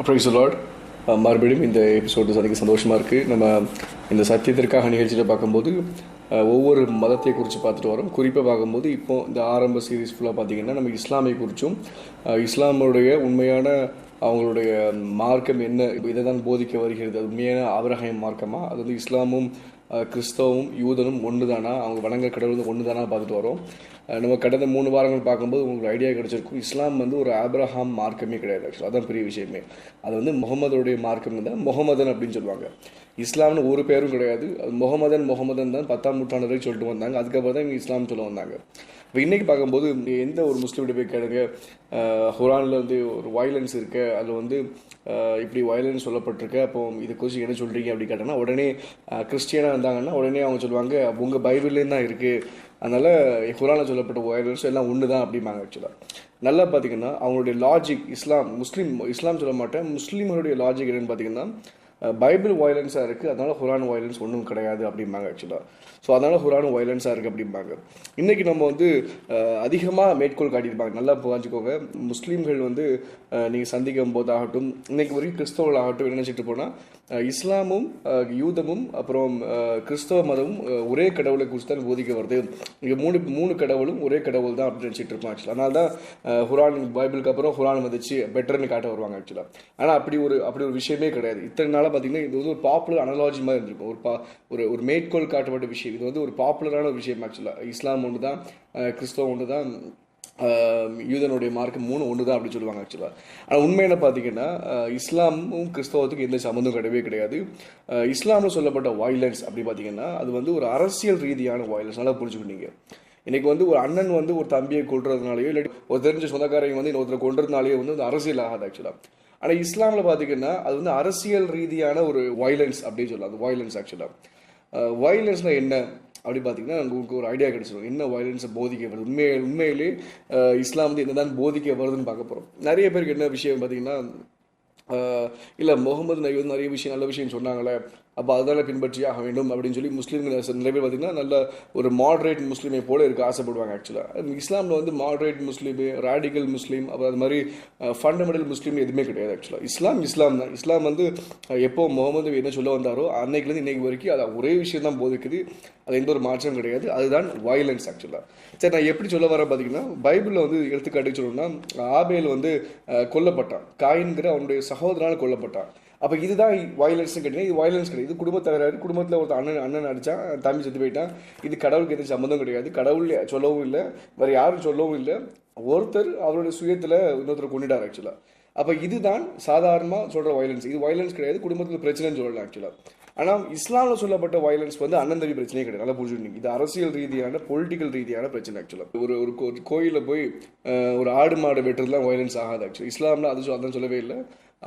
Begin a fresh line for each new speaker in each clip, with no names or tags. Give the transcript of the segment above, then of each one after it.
Price Lord. மறுபடியும் இந்த episode சந்திக்க சந்தோஷமாக இருக்குது. நம்ம இந்த சத்தியத்திற்காக நிகழ்ச்சியில் பார்க்கும்போது ஒவ்வொரு மதத்தை குறித்து பார்த்துட்டு வரோம். குறிப்பாக பார்க்கும்போது இப்போ இந்த ஆரம்ப சீரீஸ் ஃபுல்லாக பார்த்திங்கன்னா நம்ம இஸ்லாமை குறித்தும் இஸ்லாமுடைய உண்மையான அவங்களுடைய மார்க்கம் என்ன, இதை தான் போதிக்க வருகிறது, அது உண்மையான ஆபிரகாம் மார்க்கமாக, அது வந்து இஸ்லாமும் கிறிஸ்தவமும் யூதனும் ஒன்று தானா, அவங்க வணங்க கடவுள் ஒன்று தானா பார்த்துட்டு வரோம். நம்ம கடந்த 3 வாரங்கள் பார்க்கும்போது உங்களுக்கு ஐடியா கிடச்சிருக்கும், இஸ்லாம் வந்து ஒரு ஆபிரகாம் மார்க்கமே கிடையாது. ஆக்சுவலாக அதான் பெரிய விஷயமே. அது வந்து முகமதுடைய மார்க்கம் தான், முகமதன் அப்படின்னு சொல்லுவாங்க. இஸ்லாம்னு ஒரு பேரும் கிடையாது. அது முகமதன் தான் 10ஆம் நூற்றாண்டு வரை சொல்லிட்டு வந்தாங்க. அதுக்கப்புறம் தான் இங்கே இஸ்லாம் சொல்ல வந்தாங்க. இப்போ இன்றைக்கி பார்க்கும்போது எந்த ஒரு முஸ்லீம்கிட்ட போய் கேளுங்க, குர்ஆனில் வந்து ஒரு வயலன்ஸ் இருக்கு, அதில் வந்து இப்படி வயலன்ஸ் சொல்லப்பட்டிருக்கு, அப்போ இதை குறித்து என்ன சொல்கிறீங்க அப்படி கேட்டோன்னா உடனே கிறிஸ்டியனாக இருந்தாங்கன்னா உடனே அவங்க சொல்லுவாங்க உங்கள் பைபிள்லேயும் தான் இருக்குது, அதனால் குர்ஆனில் சொல்லப்பட்ட வயலன்ஸ் எல்லாம் ஒன்று தான் அப்படிம்பாங்க. ஆக்சுவலாக நல்லா பார்த்தீங்கன்னா அவங்களுடைய லாஜிக், இஸ்லாம் சொல்ல மாட்டேன், முஸ்லீம்களுடைய லாஜிக் என்னென்னு பார்த்தீங்கன்னா பைபிள் வயலன்ஸாக இருக்குது, அதனால் குர்ஆன் வயலன்ஸ் ஒன்றும் கிடையாது அப்படிம்பாங்க. ஆக்சுவலாக ஸோ அதனால் குர்ஆன் வயலன்ஸாக இருக்குது அப்படிம்பாங்க. இன்றைக்கி நம்ம வந்து அதிகமாக மேற்கோள் காட்டியிருப்பாங்க. நல்லா புரிஞ்சுக்கோங்க, முஸ்லீம்கள் வந்து நீங்கள் சந்திக்கும் போதாகட்டும், இன்றைக்கி வரைக்கும் கிறிஸ்தவர்களாகட்டும் என்ன நினச்சிட்டு போனால் இஸ்லாமும் யூதமும் அப்புறம் கிறிஸ்தவ மதமும் ஒரே கடவுளை குறித்து தான் போதிக்க வருது, இங்கே மூணு கடவுளும் ஒரே கடவுள் தான் அப்படின்னு நினச்சிட்டு இருப்போம். ஆக்சுவலாக அதனால தான் குர்ஆன் பைபிளுக்கு அப்புறம் குர்ஆன் வந்துச்சு பெட்டர்னு காட்ட வருவாங்க. ஆக்சுவலாக ஆனால் அப்படி ஒரு விஷயமே கிடையாது. இத்தனை நாளாக பார்த்தீங்கன்னா இது வந்து ஒரு பாப்புலர் அனாலஜி மாதிரி இருந்திருக்கும், ஒரு மேற்கோள் காட்டப்பட்ட விஷயம். இது வந்து ஒரு பாப்புலரான ஒரு விஷயம். ஆக்சுவலாக இஸ்லாம் ஒன்று தான், கிறிஸ்தவம் ஒன்று தான், யூதனுடைய மார்க்கம் ஒன்று தான் அப்படி சொல்லுவாங்க. ஆக்சுவலாக ஆனால் உண்மை என்ன பார்த்தீங்கன்னா இஸ்லாமும் கிறிஸ்தவத்துக்கும் எந்த சம்மந்தம் கிடையவே கிடையாது. இஸ்லாமில் சொல்லப்பட்ட வயலன்ஸ் அப்படி பார்த்தீங்கன்னா அது வந்து ஒரு அரசியல் ரீதியான வயலன்ஸ். நல்லா புரிஞ்சுக்கிட்டீங்க. இன்றைக்கி வந்து ஒரு அண்ணன் வந்து ஒரு தம்பியை கொள்றதுனாலையோ இல்லாட்டி ஒரு தெரிஞ்ச சொந்தக்காரங்க வந்து இன்னொருத்தரை கொள்றதுனாலையோ வந்து அது அரசியல் ஆகாது. ஆக்சுவலாக ஆனால் இஸ்லாமில் பார்த்தீங்கன்னா அது வந்து அரசியல் ரீதியான ஒரு வயலன்ஸ் அப்படின்னு சொல்லலாம். அது வயலன்ஸ். ஆக்சுவலாக வயலன்ஸ்னால் என்ன அப்படி பார்த்தீங்கன்னா உங்களுக்கு ஒரு ஐடியா கிடைச்சிடும் என்ன வயலன்ஸை போதிக்க வருது. உண்மையிலே இஸ்லாம் வந்து என்ன தான் போதிக்க வருதுன்னு பார்க்க போகிறோம். நிறைய பேருக்கு என்ன விஷயம் பார்த்தீங்கன்னா, இல்லை முகமது நபி வந்து நிறைய விஷயம் நல்ல விஷயம் சொன்னாங்களே, அப்போ அதனால் பின்பற்றியே ஆக வேண்டும் அப்படின்னு சொல்லி முஸ்லீம்கள் நிறைய பேர் பார்த்திங்கன்னா நல்ல ஒரு மாட்ரேட் முஸ்லீமை போல இருக்க ஆசைப்படுவாங்க. ஆக்சுவலாக இஸ்லாமில் வந்து மாட்ரேட் முஸ்லீமு, ராடிக்கல் முஸ்லீம், அப்புறம் அது மாதிரி ஃபண்டமெண்டல் முஸ்லீம் எதுவுமே கிடையாது. ஆக்சுவலாக இஸ்லாம் தான். இஸ்லாம் வந்து எப்போ முகமது என்ன சொல்ல வந்தாரோ அன்னைக்குலேருந்து இன்றைக்கு வரைக்கும் அது ஒரே விஷயம் தான் போதிக்குது, அது எந்த ஒரு மாற்றம் கிடையாது. அதுதான் வயலன்ஸ். ஆக்சுவலாக சரி, நான் எப்படி சொல்ல வரேன் பார்த்தீங்கன்னா, பைபிளில் வந்து எடுத்துக்காட்டு சொல்லணும்னா ஆபேல் வந்து கொல்லப்பட்டான், காயின்கிற அவனுடைய சகோதரனால் கொல்லப்பட்டான். அப்போ இதுதான் வயலன்ஸ்னு கேட்டீங்கன்னா இது வயலன்ஸ் கிடையாது. இது குடும்ப தகராறு, குடும்பத்தில் ஒருத்தர் அண்ணன் அடித்தான், தம்பி செத்து போயிட்டான், இது கடவுளுக்கு எதுவும் சம்மந்தம் கிடையாது, கடவுள் சொல்லவும் இல்லை, வேறு யாரும் சொல்லவும் இல்லை, ஒருத்தர் அவருடைய சுயத்தில் இன்னொருத்தர் கொண்டுட்டார். ஆக்சுவலாக அப்போ இதுதான் சாதாரணமாக சொல்கிற வயலன்ஸ். இது வயலன்ஸ் கிடையாது, குடும்பத்தில் பிரச்சனைன்னு சொல்லலாம். ஆக்சுவலாக ஆனால் இஸ்லாமில் சொல்லப்பட்ட வயலன்ஸ் வந்து அண்ணன் தம்பி பிரச்சனையே கிடையாது. நல்லா புரிஞ்சுக்கிட்டீங்க, இது அரசியல் ரீதியான பொலிட்டிக்கல் ரீதியான பிரச்சனை. ஆக்சுவலாக ஒரு கோயிலில் போய் ஒரு ஆடு மாடு வெட்டுறதுலாம் வயலன்ஸ் ஆகாது. ஆக்சுவலி இஸ்லாமில் அதான் சொல்லவே இல்லை.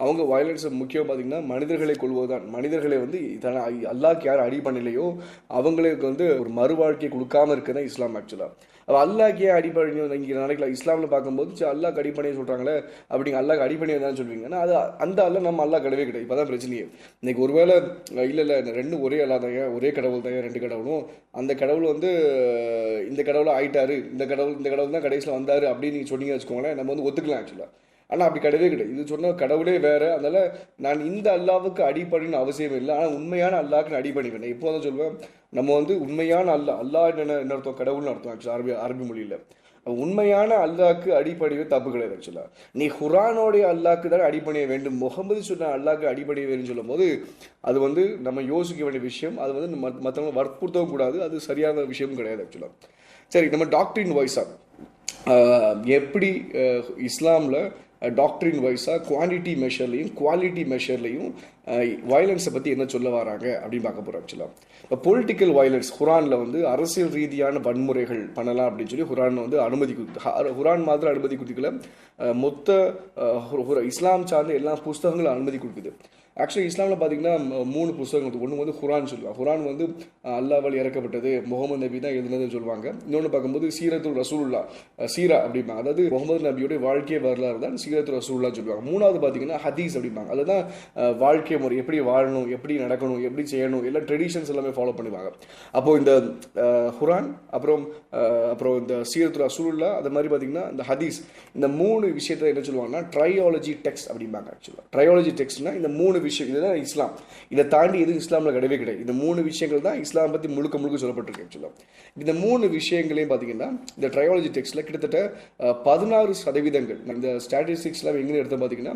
அவங்க வயலன்ஸை முக்கியம் பார்த்திங்கன்னா மனிதர்களை கொள்வதுதான். மனிதர்களை வந்து அல்லாஹ்க்கு யார் அடி பண்ணலையோ அவங்களுக்கு வந்து ஒரு மறுவாழ்க்கையை கொடுக்காமல் இருக்குதான் இஸ்லாம். ஆக்சுவலாக அப்போ அல்லாஹ்க்கே அடிப்படை இங்கே நாளைக்கு இஸ்லாமில் பார்க்கும்போது அல்லாஹ் அடிப்படையை சொல்கிறாங்களே, அப்படிங்க அல்லாஹ் அடிப்படையை தான் சொல்லுவீங்கன்னா அது அந்த அல்ல நம்ம அல்லாஹ் கிடையவே கிடையாது. இப்போ தான் பிரச்சனையே. இன்றைக்கி ஒருவேளை இல்லை ரெண்டும் ஒரே அல்லா தாங்க, ஒரே கடவுள் தாங்க, 2 கடவுளும், அந்த கடவுள் வந்து இந்த கடவுளை ஆயிட்டாரு, இந்த கடவுள் தான் கடைசியில் வந்தார் அப்படின்னு நீங்கள் சொன்னீங்க வச்சுக்கோங்களேன், நம்ம வந்து ஒத்துக்கலாம். ஆக்சுவலாக ஆனால் அப்படி கிடையவே கிடையாது. இது சொன்ன கடவுளே வேறு, அதனால் நான் இந்த அல்லாவுக்கு அடிப்படைன்னு அவசியம் இல்லை, ஆனால் உண்மையான அல்லாவுக்கு நான் அடிப்பணிவேன். இப்போ தான் சொல்லுவேன், நம்ம வந்து உண்மையான அல்லாஹ் என்ன அர்த்தம், கடவுள்னு அர்த்தம். ஆக்சுவலாக அரபி மொழியில் உண்மையான அல்லாஹ்க்கு அடிப்படையே தப்பு கிடையாது. ஆக்சுவலாக நீ குர்ஆனோடைய அல்லாஹ்க்கு தான் அடிப்பணிய வேண்டும், முகமது சொன்ன அல்லாஹ்க்கு அடிப்பணிய வேண்டும் சொல்லும் போது அது வந்து நம்ம யோசிக்க வேண்டிய விஷயம். அது வந்து மற்றவங்க வற்புறுத்தவும் கூடாது, அது சரியான விஷயமும் கிடையாது. ஆக்சுவலாக சரி, நம்ம டாக்டரின் வைஸாக எப்படி இஸ்லாமில் டாக்டரின் வைஸாக குவான்டிட்டி மெஷர்லையும் குவாலிட்டி மெஷர்லையும் வயலன்ஸை பற்றி என்ன சொல்ல வராங்க அப்படின்னு பார்க்க போகிறோம். ஆக்சுவலாக இப்போ பொலிட்டிக்கல் வயலன்ஸ் குர்ஆனில் வந்து அரசியல் ரீதியான வன்முறைகள் பண்ணலாம் அப்படின்னு சொல்லி குர்ஆன் வந்து அனுமதி கொடுத்து, குர்ஆன் மாத்திரம் அனுமதி கொடுக்கல, மொத்த இஸ்லாம் சார்ந்த எல்லா புஸ்தகங்களும் அனுமதி கொடுக்குது. ஆக்சுவலி இஸ்லாமில் பார்த்தீங்கன்னா 3 புத்தகங்கள். ஒன்று வந்து குர்ஆன் சொல்லுவாங்க, குர்ஆன் வந்து அல்லாஹ்வால் இறக்கப்பட்டது, முகமது நபி தான் எழுதுனதுன்னு சொல்லுவாங்க. இன்னொன்று பார்க்கும்போது சீரத்துல் ரசூலுல்லாஹ், சீரா அப்படிம்பாங்க, அதாவது முகமது நபியோடைய வாழ்க்கை வரலாறு தான் சீரத்து ரசூலுல்லாஹ் சொல்லுவாங்க. மூணாவது பார்த்தீங்கன்னா ஹதீஸ் அப்படிம்பாங்க. அதுதான் வாழ்க்கை முறை, எப்படி வாழணும், எப்படி நடக்கணும், எப்படி செய்யணும், எல்லாம் ட்ரெடிஷன்ஸ் எல்லாமே ஃபாலோ பண்ணுவாங்க. அப்போது இந்த குர்ஆன் அப்புறம் அப்புறம் இந்த சீரத்து ரசூலுல்லாஹ் அது மாதிரி பார்த்தீங்கன்னா இந்த ஹதீஸ், இந்த 3 விஷயத்தை என்ன சொல்லுவாங்கன்னா ட்ரையாலஜி டெக்ஸ்ட் அப்படிம்பாங்க. ஆக்சுவலாக ட்ரையாலஜி டெக்ஸ்ட்னா இந்த 3 விஷயம், இதுதான் இஸ்லாம். இதை தாண்டி எதுவும் இஸ்லாமில் கிடையவே கிடையாது. இந்த 3 விஷயங்கள் தான் இஸ்லாம் பற்றி முழுக்க முழுக்க சொல்லப்பட்டிருக்கு. ஆக்சுவலாக இந்த 3 விஷயங்களையும் பார்த்தீங்கன்னா இந்த ட்ரையாலஜி டெக்ஸ்ட்டில் கிட்டத்தட்ட 16% இந்த ஸ்டாட்டிஸ்டிக்ஸ்லாம் எங்கே எடுத்து பார்த்தீங்கன்னா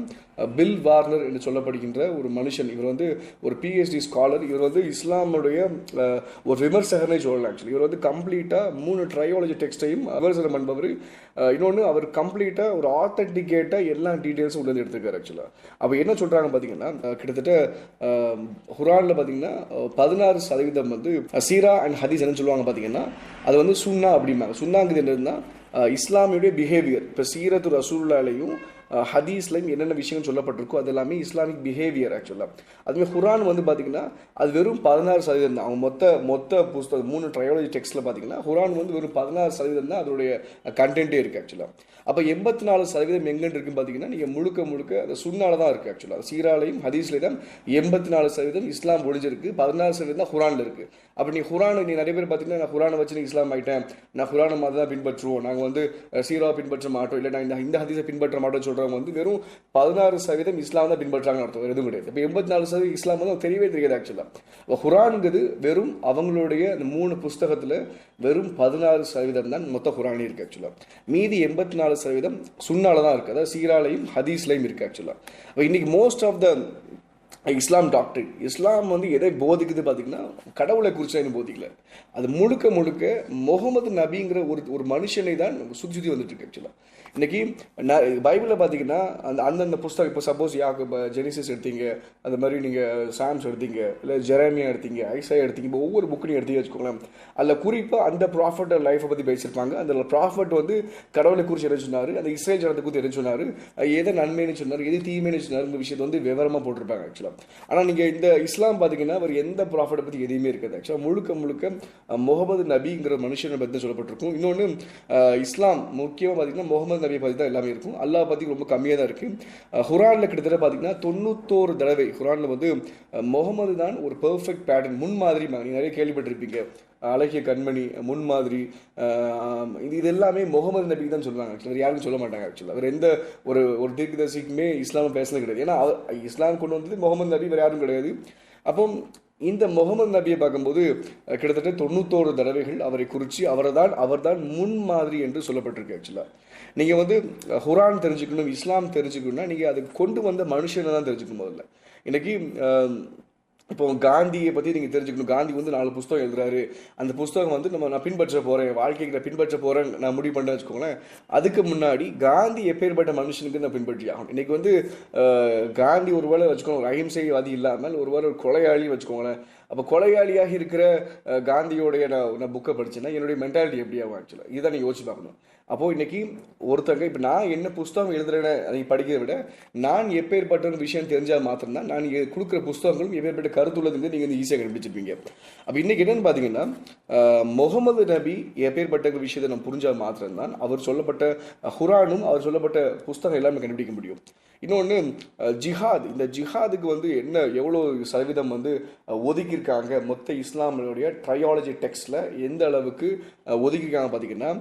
பில் வார்னர் என்று சொல்லப்படுகின்ற ஒரு மனுஷன், இவர் வந்து ஒரு PhD ஸ்காலர், இவர் வந்து இஸ்லாமுடைய ஒரு விமர்சகர்னே சொல்லலாம். ஆக்சுவலி இவர் வந்து கம்ப்ளீட்டாக 3 ட்ரையாலஜி டெக்ஸ்ட்டையும் விமர்சனம் பண்ணுபவர். இன்னொன்று அவர் கம்ப்ளீட்டாக ஒரு ஆத்தென்டிகேட்டாக எல்லா டீட்டெயில்ஸும் உள்ளது எடுத்துருக்காரு. ஆக்சுவலாக அப்போ என்ன சொல்கிறாங்க பார்த்தீங்கன்னா கிட்டத்தட்ட குர்ஆனில் பார்த்தீங்கன்னா 16% வந்து சீரா அண்ட் ஹதீஸ் என்ன சொல்லுவாங்க பார்த்தீங்கன்னா அது வந்து சுன்னா அப்படிம்பாங்க. சுன்னாங்கிறது என்னதுன்னா இஸ்லாமியுடைய பிஹேவியர். இப்போ சீரத்து ரசூலுல்லாஹ்லையும் ஹதீஸ்லையும் என்னென்ன விஷயங்கள் சொல்லப்பட்டிருக்கோ அது எல்லாமே இஸ்லாமிக் பிஹேவியர். ஆக்சுவலாக அதுவே குர்ஆன் வந்து பார்த்தீங்கன்னா அது வெறும் 16% தான். அவங்க மொத்த புஸ்தகம் 3 ட்ரையாலஜி டெக்ஸ்ட்டில் பார்த்தீங்கன்னா குர்ஆன் வந்து வெறும் 16% தான் அதோடைய கண்டென்ட்டே இருக்குது. ஆக்சுவலாக அப்போ 84% எங்கன்னு இருக்குன்னு பார்த்தீங்கன்னா நீங்கள் முழுக்க அது சுன்னால தான் இருக்குது. ஆக்சுவலாக சீராலையும் ஹதீஸ்லேயும் தான் 84% இஸ்லாம் ஒழிஞ்சிருக்கு, 16% தான் குர்ஆனில் இருக்குது. அப்போ நீ குர்ஆனை நீ நிறைய பேர் பார்த்தீங்கன்னா நான் குர்ஆனை வச்சு நீ இஸ்லாம் ஆகிட்டேன், நான் குர்ஆனை மாதிரி தான் பின்பற்றுவோம், நாங்கள் வந்து சீராவை பின்பற்ற மாட்டோம், இல்லை நான் இந்த ஹதீஸை பின்பற்ற மாட்டோம்னு சொல்கிறவங்க வந்து வெறும் 16% இஸ்லாம் தான் பின்பற்றாங்கன்னு அர்த்தம், எதுவும் கிடையாது. இப்போ 84% இஸ்லாம் வந்து தெரியவே தெரியாது. ஆக்சுவலாக இப்போ குர்ஆனுங்கிறது வெறும் அவங்களுடைய அந்த 3 புஸ்தகத்தில் வெறும் 16% தான் மொத்த குர்ஆனே இருக்குது. ஆக்சுவலாக மீதி 84% சுன்னால தான் இருக்குது, அதாவது சீராலையும் ஹதீஸ்லையும் இருக்குது. ஆக்சுவலாக இப்போ இன்றைக்கி most of the Islam doctor Islam வந்து எதை போதிக்குது பார்த்தீங்கன்னா கடவுளை குறித்து போதிக்கல, அது முழுக்க முகமது நபிங்கிற ஒரு மனுஷனை தான் சுற்றி வந்துட்டு இருக்கு. ஆக்சுவலாக இன்னைக்கு பைபிளில் பார்த்தீங்கன்னா அந்தந்த புஸ்தகம், இப்போ சப்போஸ் ஜெனிசிஸ் எடுத்தீங்க, அது மாதிரி நீங்கள் சாம்ஸ் எடுத்தீங்க, இல்லை ஜெரேமியா எடுத்தீங்க, ஐசாயா எடுத்தீங்க, இப்போ ஒவ்வொரு புக்கையும் எடுத்தீங்க வச்சுக்கோங்களேன், அதில் குறிப்பாக அந்த ப்ராஃபட் லைஃப்பை பற்றி பேசியிருப்பாங்க. அந்த ப்ராஃபட் வந்து கடவுளை குறித்து என்ன சொன்னார், அந்த இஸ்ரேல் ஜனத்தை குறித்து என்ன சொன்னார், எதை நன்மைன்னு சொன்னார், எது தீமைன்னு சொன்னார், இந்த விஷயத்தை வந்து விவரமாக போட்டிருப்பாங்க. ஆக்சுவலாக ஆனால் நீங்கள் இந்த இஸ்லாம் பார்த்தீங்கன்னா அவர் எந்த ப்ராஃபட்டை பற்றி எதுவுமே இருக்காது. ஆக்சுவலாக முழுக்க முகமது நபிங்கிற மனுஷனை பற்றி தான் சொல்லப்பட்டிருக்கும். இன்னொன்று இஸ்லாம் முக்கியமாக பார்த்தீங்கன்னா முகமது நபியை பற்றி தான் எல்லாமே இருக்கும், அல்லாஹ் பற்றி ரொம்ப கம்மியாக தான் இருக்குது. குர்ஆனில் கிட்டத்தட்ட பார்த்தீங்கன்னா 91 தடவை குர்ஆனில் வந்து முகமது தான் ஒரு பெர்ஃபெக்ட் பேட்டர்ன், முன்மாதிரி. நீங்கள் நிறைய கேள்விப்பட்டிருப்பீங்க, அழகிய கண்மணி, முன்மாதிரி, இது எல்லாமே முகமது நபிக்கு தான் சொல்லுவாங்க. ஆக்சுவலாக யாருக்கும் சொல்ல மாட்டாங்க. ஆக்சுவலாக அவர் எந்த ஒரு தீர்க்கதரிசிக்குமே இஸ்லாமை பேசுனது கிடையாது. ஏன்னா இஸ்லாம் கொண்டு வந்தது முகமது நபி, வேறு யாரும் கிடையாது. அப்போ இந்த முகமது நபியை பார்க்கும்போது கிட்டத்தட்ட 91 தடவைகள் அவரை குறித்து அவர்தான் முன்மாதிரி என்று சொல்லப்பட்டிருக்கு. ஆக்சுவலாக நீங்கள் வந்து குர்ஆன் தெரிஞ்சுக்கணும், இஸ்லாம் தெரிஞ்சுக்கணும்னா நீங்கள் அதை கொண்டு வந்த மனுஷனை தான் தெரிஞ்சுக்கணும். முதல்ல இன்றைக்கி இப்போ காந்தியை பற்றி நீங்கள் தெரிஞ்சுக்கணும். காந்தி வந்து 4 புஸ்தகம் எழுதுறாரு, அந்த புஸ்தகம் வந்து நான் பின்பற்ற போகிறேன், வாழ்க்கைக்கு நான் பின்பற்ற போகிறேன், நான் முடிவு பண்ணேன்னு வச்சுக்கோங்களேன். அதுக்கு முன்னாடி காந்தி எப்பேற்பட்ட மனுஷனுக்கு நான் பின்பற்றி ஆகணும். இன்றைக்கி வந்து காந்தி ஒரு வேளை வச்சுக்கோங்க ஒரு அஹிம்சைவாதி இல்லாமல் ஒரு வேளை ஒரு கொலையாளி வச்சுக்கோங்களேன். அப்போ கொலையாளியாக இருக்கிற காந்தியோடைய நான் புக்கை படித்தேன்னா என்னுடைய மென்டாலிட்டி எப்படி ஆகும்? ஆக்சுவலாக இதுதான் நீங்கள் யோசிச்சு பார்க்கணும். அப்போது இன்றைக்கி ஒருத்தங்க இப்போ நான் என்ன புஸ்தகம் எழுதுறேன்னு அதை படிக்கிறத விட நான் எப்பேற்பட்ட விஷயம் தெரிஞ்சால் மாத்திரம்தான் நான் கொடுக்குற புஸ்தகங்களும் எப்பேற்பட்ட கருத்துள்ளதுங்க நீங்கள் வந்து ஈஸியாக கண்டுபிடிச்சிருப்பீங்க. அப்போ இன்றைக்கி என்னென்னு பார்த்தீங்கன்னா முகமது நபி எப்பேற்பட்ட விஷயத்தை நம்ம புரிஞ்சால் மாத்திரம்தான் அவர் சொல்லப்பட்ட குர்ஆனும் அவர் சொல்லப்பட்ட புஸ்தகம் எல்லாமே கண்டுபிடிக்க முடியும். இன்னொன்று ஜிஹாத், இந்த ஜிஹாதுக்கு வந்து எவ்வளோ சதவீதம் வந்து ஒதுக்கியிருக்காங்க மொத்த இஸ்லாமினுடைய ட்ரையாலஜி டெக்ஸ்ட்டில் எந்த அளவுக்கு ஒதுக்கியிருக்காங்க பார்த்தீங்கன்னா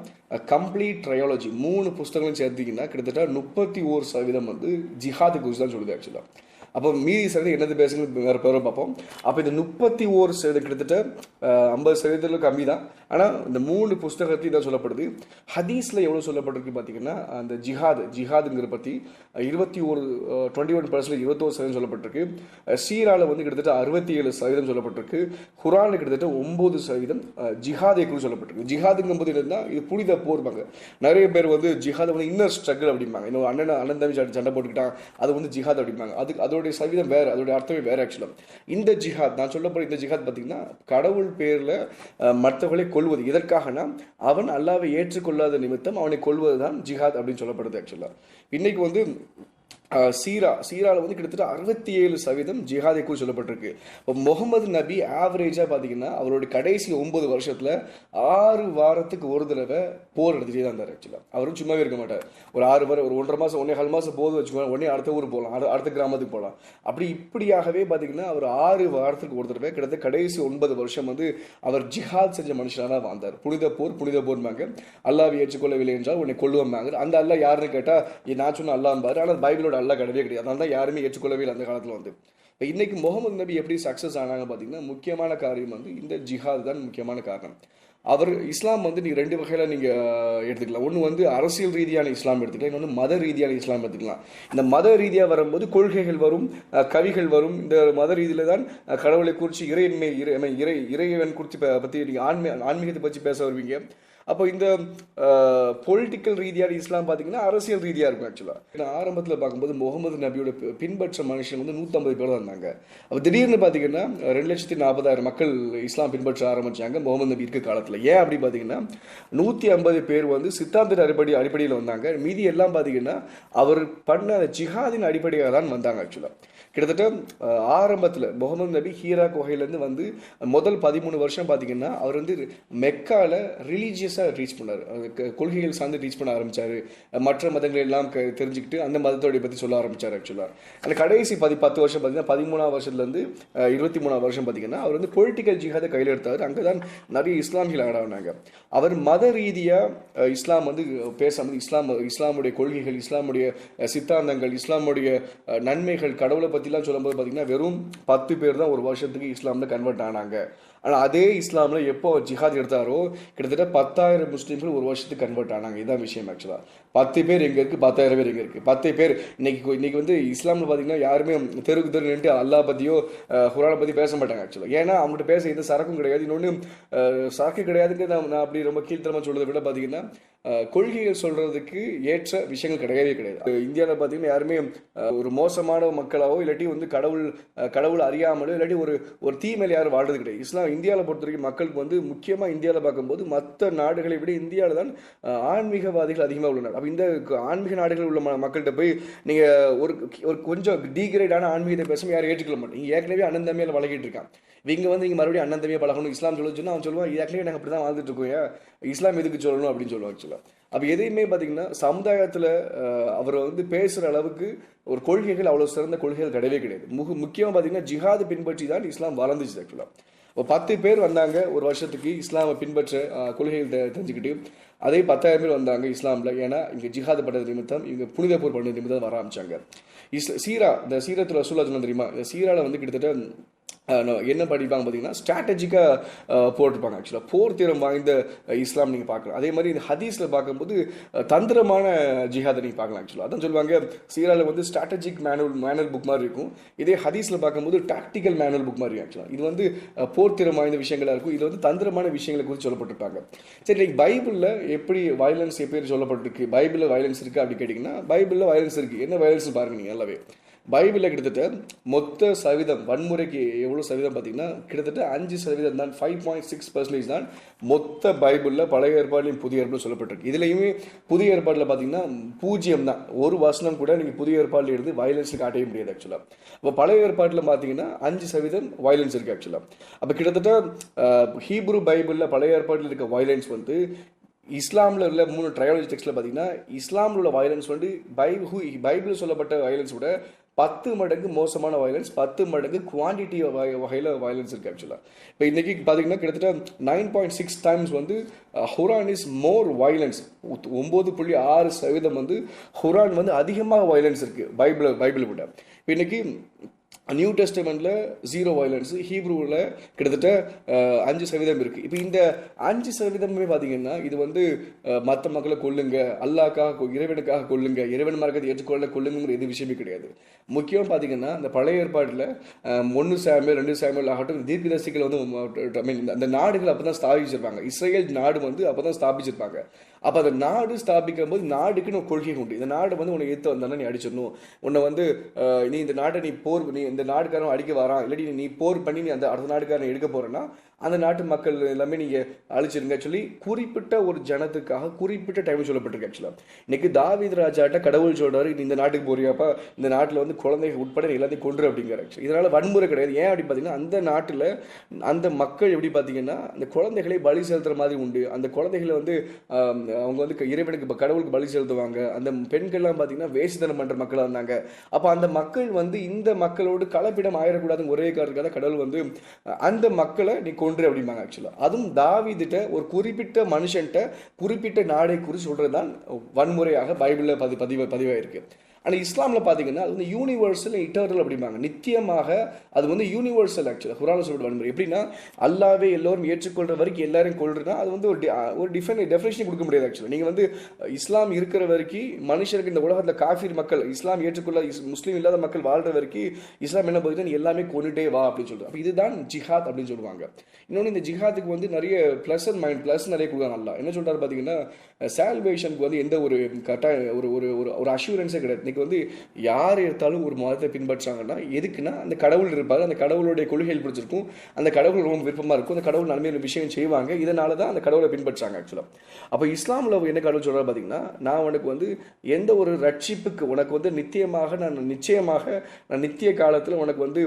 கம்ப்ளீட் ட்ரையாலஜி 3 புஸ்தகங்களும் சேர்த்திங்கன்னா கிட்டத்தட்ட 31% வந்து ஜிஹாது குறித்து தான் சொல்லுது. ஆக்சுவலாக அப்போ மீதி சதவீதம் என்னது பேசுங்க வேறு பேரும் பார்ப்போம். அப்போ இந்த 31% கிட்டத்தட்ட 50% கம்மி தான். ஆனால் இந்த 3 புஸ்தகத்தையும் தான் சொல்லப்படுது. ஹதீஸில் எவ்வளோ சொல்லப்பட்டிருக்கு பார்த்தீங்கன்னா அந்த ஜிஹாதுங்கிற பற்றி 21% சொல்லப்பட்டிருக்கு. சீராவில் வந்து கிட்டத்தட்ட 67% சொல்லப்பட்டிருக்கு. குர்ஆனில் கிட்டத்தட்ட 9% ஜிஹாதை குறித்து சொல்லப்பட்டிருக்கு. ஜிஹாதுங்கும் போது என்னன்னா இது புனித போர்பாங்க. நிறைய பேர் வந்து ஜிஹாதை வந்து இன்னர் ஸ்ட்ரகிள் அப்படிம்பாங்க. இன்னும் அண்ணன் தம்பி சண்டை போட்டுக்கிட்டாங்க, அது வந்து ஜிஹாத் அப்படிம்பாங்க. அதோடைய சதவீதம் வேறு, அதோடைய அர்த்தமே வேறு. ஆக்சுவலாக இந்த ஜிஹாத் நான் சொல்லப்படுற இந்த ஜிஹாத் பார்த்தீங்கன்னா கடவுள் பேரில் மற்றவர்களை கொள்வது. இதற்காகனா அவன் அல்லாஹ்வை ஏற்றுக்கொள்ளாத நிமித்தம் அவனை கொள்வது தான் ஜிஹாத் அப்படின்னு சொல்லப்படுது. ஆக்சுவலாக இன்னைக்கு வந்து சீரால வந்து கிட்டத்தட்ட 67% ஜிஹாதை குறித்து சொல்லப்பட்டிருக்கு. இப்போ முகமது நபி ஆவரேஜாக பார்த்தீங்கன்னா அவருடைய கடைசி 9 வருஷத்தில் 6 வாரத்துக்கு ஒரு தடவை போர் எடுத்துகிட்டே தான் இருந்தார். ஆக்சுவலாக அவரும் சும்மாவே இருக்க மாட்டார். ஒரு 6 வாரம், ஒரு 1.5 மாதம், 1.25 மாதம் போது வச்சுக்கோங்க, உடனே அடுத்த ஊர் போகலாம், அடுத்த கிராமத்துக்கு போகலாம். இப்படியாகவே பார்த்தீங்கன்னா அவர் 6 வாரத்துக்கு ஒரு தடவை கிட்டத்தட்ட கடைசி 9 வருஷம் வந்து அவர் ஜிஹாத் செஞ்ச மனுஷனாக தான் வந்தார். புனித போர்மாங்க. அல்லாவை ஏற்றுக்கொள்ளவில்லை என்றால் உன்னை கொள்ளுவாங்க. அந்த அல்லா யாருன்னு கேட்டால் நான் சொன்ன அல்லாம்பாரு. ஆனால் பைபிளோட அல்லா கிடையவே கிடையாது. அதனால தான் யாருமே ஏற்றுக்கொள்ளவே இல்லை அந்த காலத்தில் வந்து. இப்போ இன்னைக்கு முகமது நபி எப்படி சக்ஸஸ் ஆனாங்க பார்த்தீங்கன்னா முக்கியமான காரியம் வந்து இந்த ஜிஹாத் தான் முக்கியமான காரணம். அவர் இஸ்லாம் வந்து நீங்கள் 2 வகையில் நீங்கள் எடுத்துக்கலாம். ஒன்று வந்து அரசியல் ரீதியான இஸ்லாம் எடுத்துக்கலாம், இன்னொன்று மத ரீதியான இஸ்லாம் எடுத்துக்கலாம். இந்த மத ரீதியாக வரும்போது கொள்கைகள் வரும், கவிகள் வரும். இந்த மத ரீதியில் தான் கடவுளை குறித்து இறைவன் குறித்து பற்றி நீங்கள் ஆன்மீகத்தை பற்றி பேச வருவீங்க. அப்போ இந்த பொலிட்டிக்கல் ரீதியான இஸ்லாம் பார்த்தீங்கன்னா அரசியல் ரீதியாக இருக்கும். ஆக்சுவலாக ஆரம்பத்தில் பார்க்கும்போது முகமது நபியோட பின்பற்ற மனுஷன் வந்து 150 பேர் தான் இருந்தாங்க. அப்போ திடீர்னு பார்த்தீங்கன்னா 2,40,000 மக்கள் இஸ்லாம் பின்பற்ற ஆரம்பித்தாங்க முகமது நபி இருக்க காலத்தில். ஏன் அப்படி பார்த்தீங்கன்னா 150 பேர் வந்து சித்தாந்த அடிப்படையில் வந்தாங்க. மீதி எல்லாம் பார்த்தீங்கன்னா அவர் பண்ண ஜிஹாதின் அடிப்படையாக தான் வந்தாங்க. ஆக்சுவலாக கிட்டத்தட்ட ஆரம்பத்தில் முகமது நபி ஹீரா குகையிலேருந்து வந்து முதல் 13 வருஷம் பார்த்தீங்கன்னா அவர் வந்து மெக்காவில் ரிலீஜியஸாக ரீச் பண்ணார். கொள்கைகள் சார்ந்து ரீச் பண்ண ஆரம்பித்தார். மற்ற மதங்கள் எல்லாம் தெரிஞ்சுக்கிட்டு அந்த மதத்தோடைய பற்றி சொல்ல ஆரம்பித்தார். ஆக்சுவலாக அந்த கடைசி 10 வருஷம் பார்த்தீங்கன்னா 13ஆம் வருஷத்துலேருந்து 23ஆம் வருஷம் பார்த்தீங்கன்னா அவர் வந்து பொலிட்டிக்கல் ஜிஹாதை கையில் எடுத்தார். அங்கே தான் நிறைய இஸ்லாமிகள் ஆடானாங்க. அவர் மத ரீதியாக இஸ்லாம் வந்து பேசாமல் இஸ்லாமுடைய கொள்கைகள், இஸ்லாமுடைய சித்தாந்தங்கள், இஸ்லாமுடைய நன்மைகள், கடவுளை பற்றிலாம் சொல்லும்போது பார்த்தீங்கன்னா வெறும் 10 பேர் தான் ஒரு வருஷத்துக்கு இஸ்லாமில் கன்வெர்ட் ஆனாங்க. ஆனால் அதே இஸ்லாமில் எப்போ ஜிஹாத் எடுத்தாரோ கிட்டத்தட்ட 10,000 முஸ்லீம்கள் ஒரு வருஷத்துக்கு கன்வெர்ட் ஆனாங்க. இதான் விஷயம். ஆக்சுவலாக 10 பேர் எங்கே இருக்குது, 10,000 பேர் எங்கே இருக்குது. 10 பேர் இன்னைக்கு வந்து இஸ்லாமில் பார்த்தீங்கன்னா யாருமே தெருக்கு நின்று அல்லா பற்றியோ குரானை பற்றி பேச மாட்டாங்க. ஆக்சுவலாக ஏன்னா அவங்ககிட்ட பேச எந்த சரக்கும் கிடையாது. இன்னொன்று சரக்கு கிடையாதுன்னு நான் அப்படி ரொம்ப கீழ்த்தரமாக சொல்றதை விட பார்த்தீங்கன்னா கொள்கைகள் சொல்றதுக்கு ஏற்ற விஷயங்கள் கிடையவே கிடையாது. இந்தியாவில் பார்த்தீங்கன்னா யாருமே ஒரு மோசமான மக்களாவோ இல்லாட்டி வந்து கடவுள் அறியாமலோ இல்லாட்டி ஒரு தீமையில் யாரும் வாழ்றது கிடையாது. இஸ்லாம் இந்தியாவில் பொறுத்த வரைக்கும் மக்களுக்கு வந்து முக்கியமாக இந்தியாவில் பார்க்கும்போது மற்ற நாடுகளை விட இந்தியாவில் தான் ஆன்மீகவாதிகள் அதிகமாக உள்ளனர். அப்போ இந்த ஆன்மீக நாடுகள் உள்ள மக்கள்கிட்ட போய் நீங்கள் ஒரு கொஞ்சம் டீக்ரேடான ஆன்மீகத்தை பேசாமல் யாரும் ஏற்றுக்கொள்ள மாட்டேன். ஏற்கனவே அண்ணன் வழங்கிட்டு இருக்கான். இங்கே வந்து நீங்கள் மறுபடியும் அண்ணன் தம்பியாக பழகணும், இஸ்லாம் சொல்லுச்சுன்னா அவன் சொல்லுவான் ஏற்கனவே நாங்கள் அப்படி தான் வாழ்ந்துட்டு இருக்கோம், இஸ்லாம் எதுக்கு சொல்லணும் அப்படின்னு சொல்லுவாங்க. ஆக்சுவலாக அப்போ எதையுமே பார்த்தீங்கன்னா சமுதாயத்தில் அவர் வந்து பேசுகிற அளவுக்கு ஒரு கொள்கைகள் அவ்வளோ சிறந்த கொள்கைகள் கிடையவே கிடையாது. முக்கியமாக பார்த்தீங்கன்னா ஜிஹாது பின்பற்றி தான் இஸ்லாம் வளர்ந்துச்சு. ஆக்சுவலாக இப்போ 10 பேர் வந்தாங்க ஒரு வருஷத்துக்கு இஸ்லாமை பின்பற்ற கொள்கைகள் தெரிஞ்சுக்கிட்டு. அதே 10,000 பேர் வந்தாங்க இஸ்லாமில். ஏன்னா இங்கே ஜிஹாது பண்ணுறது நிமித்தம், இங்கே புனித போர் பண்ணுறது நிமித்தம் வர ஆரம்பிச்சாங்க. இந்த சீரத்தில் ரசூலுல்லாஹ் சொன்னது தெரியுமா? இந்த சீராவில் வந்து கிட்டத்தட்ட என்ன படிப்பாங்க பார்த்தீங்கன்னா ஸ்ட்ராட்டஜிக்காக போட்டிருப்பாங்க. ஆக்சுவலாக போர் தீரம் வாய்ந்த இஸ்லாம் நீங்கள் பார்க்கலாம். அதே மாதிரி இந்த ஹதீஸில் பார்க்கும்போது தந்திரமான ஜிஹாதை நீங்கள் பார்க்கலாம். ஆக்சுவலாக அதான் சொல்லுவாங்க சீராவில் வந்து ஸ்ட்ராட்டஜிக் மேனுவல் புக் மாதிரி இருக்கும். இதே ஹதீஸில் பார்க்கும்போது டாக்டிக்கல் மேனுவல் புக் மாதிரி இருக்கும். ஆக்சுவலாக இது வந்து போர் தீரம் வாய்ந்த விஷயங்களாக இருக்கும். இது வந்து தந்திரமான விஷயங்களை குறித்து சொல்லப்பட்டிருப்பாங்க. சரி, இன்னைக்கு பைபிளில் எப்படி வயலன்ஸ் எப்படி சொல்லப்பட்டிருக்கு, பைபிளில் வயலன்ஸ் இருக்குது அப்படி கேட்டிங்கன்னா பைபிளில் வயலன்ஸ் இருக்குது. என்ன வயலன்ஸ் பாருங்க நீங்கள் நல்லாவே. பைபிளில் கிட்டத்தட்ட மொத்த சதவீதம் வன்முறைக்கு எவ்வளோ சதவீதம் பார்த்தீங்கன்னா கிட்டத்தட்ட 5% தான், 5.6% தான் மொத்த பைபிளில் பழைய ஏற்பாடுலையும் புதிய ஏற்பாடு சொல்லப்பட்டிருக்கு. இதுலையுமே புதிய ஏற்பாட்டில் பார்த்தீங்கன்னா 0 தான். ஒரு வசனம் கூட நீங்கள் புதிய ஏற்பாட்டில் இருந்து வயலன்ஸ் காட்டவே முடியாது. ஆக்சுவலாக அப்போ பழைய ஏற்பாட்டில் பார்த்தீங்கன்னா 5% வயலன்ஸ் இருக்குது. ஆக்சுவலாக அப்போ கிட்டத்தட்ட ஹீப்ரு பைபிளில் பழைய ஏற்பாட்டில் இருக்க வயலன்ஸ் வந்து இஸ்லாமில் உள்ள 3 ட்ரையாலஜி டெக்ஸ்ட்டில் பார்த்தீங்கன்னா இஸ்லாமில் உள்ள வயலன்ஸ் வந்து பைபிள் சொல்லப்பட்ட வயலன்ஸ் விட 10 மடங்கு மோசமான வயலன்ஸ், 10 மடங்கு குவான்டிட்டி வகையில் வயலன்ஸ் இருக்குது. ஆக்சுவலாக இப்போ இன்றைக்கி பார்த்தீங்கன்னா கிட்டத்தட்ட 9.6 டைம்ஸ் வந்து ஹுரான் இஸ் மோர் வயலன்ஸ். 9.6% வந்து ஹுரான் வந்து அதிகமாக வயலன்ஸ் இருக்குது பைபிளை விட. இப்போ இன்றைக்கி நியூ டெஸ்டமெண்ட்டில் 0 வயலன்ஸு, ஹீப்ரூவில் கிட்டத்தட்ட 5% இருக்குது. இப்போ இந்த 5% பார்த்தீங்கன்னா இது வந்து மற்ற மக்களை கொல்லுங்க, அல்லாஹ்க்காக இறைவனுக்காக கொல்லுங்க, இறைவன் மார்க்கத்தை ஏற்றுக்கொள்ள கொல்லுங்கிற எது விஷயமே கிடையாது. முக்கியம் பார்த்தீங்கன்னா இந்த பழைய ஏற்பாட்டில் 1 சாமுவேல் 2 சாமுவேல் ஆகட்டும் தீர்க்கதரிசிகள் வந்து அந்த நாடுகள் அப்போ தான் ஸ்தாபிச்சிருப்பாங்க. இஸ்ரேல் நாடு வந்து அப்போ தான் ஸ்தாபிச்சிருப்பாங்க. அப்போ அந்த நாடு ஸ்தாபிக்கும் போது நாடுக்குன்னு ஒரு கொள்கை உண்டு. இந்த நாடு வந்து உனக்கு எத்து வந்தானே நீ அடிச்சிடணும், உன்னை வந்து நீ இந்த நாட்டை நீ இந்த நாடுக்காரன் அடிக்க வரான், இல்லாட்டி நீ போர் பண்ணி நீ அந்த அடுத்த நாடுக்காரனை எடுக்க போறேன்னா அந்த நாட்டு மக்கள் எல்லாமே நீங்கள் அழிச்சிருங்க சொல்லி குறிப்பிட்ட ஒரு ஜனத்துக்காக குறிப்பிட்ட டைம் சொல்லப்பட்டிருக்கு. ஆக்சுவலாக இன்னைக்கு தாவீது ராஜாட்ட கடவுள் சொல்றாரு, இந்த நாட்டுக்கு போறியாப்பா, இந்த நாட்டில் வந்து குழந்தைகள் உட்பட எல்லாத்தையும் கொன்று அப்படிங்கிற. இதனால வன்முறை கிடையாது. ஏன் அப்படி பார்த்தீங்கன்னா அந்த நாட்டில் அந்த மக்கள் எப்படி பார்த்தீங்கன்னா அந்த குழந்தைகளை பலி செலுத்துற மாதிரி உண்டு. அந்த குழந்தைகளை வந்து அவங்க வந்து இறைவனுக்கு கடவுளுக்கு பலி செலுத்துவாங்க. அந்த பெண்கள்லாம் பார்த்தீங்கன்னா வேசித்தனம் பண்ற மக்களாக இருந்தாங்க. அப்போ அந்த மக்கள் வந்து இந்த மக்களோடு கலப்பிடம் ஆயிடக்கூடாதுன்னு ஒரே காரணத்துக்காக கடவுள் வந்து அந்த மக்களை நீ கொன்று அப்படிம்பாங்க. ஆக்சுவலாக அதுவும் தாவீதுட்ட ஒரு குறிப்பிட்ட மனுஷன்ட்ட குறிப்பிட்ட நாடை குறித்து சொல்றது தான் வன்முறையாக பைபிளில் பதிவாயிருக்கு. ஆனால் இஸ்லாமில் பார்த்தீங்கன்னா அது வந்து யூனிவர்சல் இட்டர்னல் அப்படிம்பாங்க. நித்தியமாக அது வந்து யூனிவர்சல். ஆக்சுவலாக குர்ஆன்ல சொல்ற வன்முறை எப்படின்னா அல்லாவே எல்லோரும் ஏற்றுக்கொள்ற வரைக்கும் எல்லாரும் கொள்றதுனா அது வந்து ஒரு டெஃபினேஷன் கொடுக்க முடியாது. ஆக்சுவலாக நீங்கள் வந்து இஸ்லாம் இருக்கிற வரைக்கும் மனுஷருக்கு இந்த உலகத்தில் காஃபிர் மக்கள் இஸ்லாம் ஏற்றுக்கொள்ள முஸ்லீம் இல்லாத மக்கள் வாழ்ற வரைக்கும் இஸ்லாம் என்ன போகுதுன்னு எல்லாமே கொண்டுட்டே வா அப்படின்னு சொல்லுவாங்க. அப்போ இதுதான் ஜிஹாத் அப்படின்னு சொல்லுவாங்க. இன்னொன்று இந்த ஜிஹாத்துக்கு வந்து நிறைய ப்ளஸ் அண்ட் மைண்ட் ப்ளஸ் நிறைய கொடுக்குறாங்க. நல்லா என்ன சொல்றாரு பார்த்தீங்கன்னா சால்வேஷனுக்கு வந்து எந்த ஒரு கட்டாய ஒரு அஷூரன்ஸே கிடையாது. இன்னைக்கு வந்து யார் எடுத்தாலும் ஒரு மதத்தை பின்பற்றாங்கன்னா எதுக்குன்னா அந்த கடவுள் இருப்பாரு, அந்த கடவுளுடைய கொள்கைகள் பிடிச்சிருக்கும், அந்த கடவுள் ரொம்ப விருப்பமாக இருக்கும், அந்த கடவுள் நன்மையான விஷயம் செய்வாங்க, இதனால தான் அந்த கடவுளை பின்பற்றாங்க. ஆக்சுவலாக அப்போ இஸ்லாமில் என்ன கடவுள் சொல்கிறார் பார்த்தீங்கன்னா நான் உனக்கு வந்து எந்த ஒரு ரட்சிப்புக்கு உனக்கு வந்து நிச்சயமாக நான் நித்திய காலத்தில் உனக்கு வந்து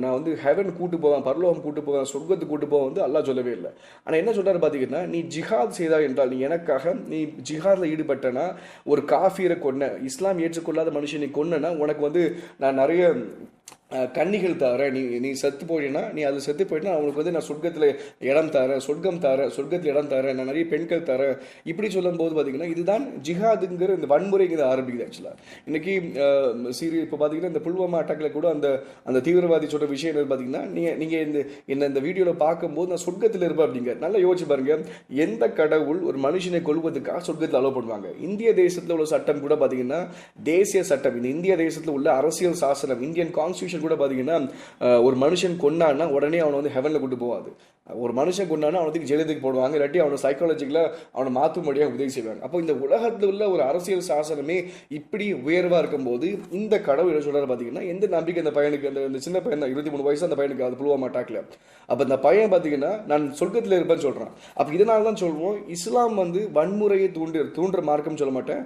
நான் வந்து ஹெவன் கூட்டு போவேன், பரலோகம் கூட்டு போவேன், சொர்க்கத்துக்கு கூட்டு போவேன் வந்து அல்லாஹ் சொல்லவே இல்லை. ஆனால் என்ன சொல்கிறார் பார்த்தீங்கன்னா நீ ஜிஹாத் செய்தா என்றால், நீ எனக்காக நீ ஜிஹாதில் ஈடுபட்டனா, ஒரு காஃபியரை கொன்ன, இஸ்லாம் ஏற்றுக்கொள்ளாத மனுஷனை கொன்னனா உனக்கு வந்து நான் நிறைய கன்னிகள் தரேன், நீ செத்து போயினா, நீ அது செத்து போயிட்டா அவனுக்கு வந்து நான் சொர்க்கத்தில் இடம் தரேன், சொர்க்கத்தில் இடம் தரேன், நான் நிறைய பெண்கள் தரேன். இப்படி சொல்லும் போது பார்த்தீங்கன்னா இதுதான் ஜிஹாதுங்கிற இந்த வன்முறைங்கிறது ஆரம்பிக்குது. ஆக்சுவலாக இன்னைக்கு இப்போ பார்த்தீங்கன்னா இந்த புல்வாமா அட்டாக்கில் கூட அந்த தீவிரவாதி சொல்கிற விஷயம் என்னன்னு பார்த்தீங்கன்னா நீங்கள் இந்த வீடியோவில் பார்க்கும்போது நான் சொர்க்கத்தில் இருப்பேன் அப்படிங்க. நல்லா யோசிச்சு பாருங்க, எந்த கடவுள் ஒரு மனுஷனை கொல்வதற்காக சொர்க்கத்தில் அலோவ் பண்ணுவாங்க? இந்திய தேசத்தில் உள்ள சட்டம் கூட பார்த்தீங்கன்னா தேசிய சட்டம், இந்த இந்திய தேசத்தில் உள்ள அரசியல் சாசனம், இந்தியன் கான்ஸ்டியூஷன் கூட பார்த்தீங்கன்னா ஒரு மனுஷன் கொன்னான்னா உடனே அவனை வந்து ஹெவன்ல கூட்டு போவாது. ஒரு மனுஷன் கொண்டானா அவனுக்கு ஜெயிலுக்கு போடுவாங்க, இல்லாட்டி அவனை சைக்காலஜிக்கலா அவனை மாற்றும்படியாக உதவி செய்வாங்க. அப்போ இந்த உலகத்தில் உள்ள ஒரு அரசியல் சாசனமே இப்படி உயர்வா இருக்கும்போது இந்த கடவுள் என்ன சொல்றாரு பார்த்தீங்கன்னா எந்த நம்பிக்கை அந்த பையனுக்கு, அந்த சின்ன பையன் தான் 23 வயசு அந்த பையனுக்கு, அது புல்வாமா அட்டாக்ல. அப்போ அந்த பையன் பார்த்தீங்கன்னா நான் சொர்க்கத்தில் இருப்பேன்னு சொல்றான். அப்போ இதனால தான் சொல்லுவோம் இஸ்லாம் வந்து வன்முறையை தூண்டுற மார்க்கம் சொல்ல மாட்டேன்.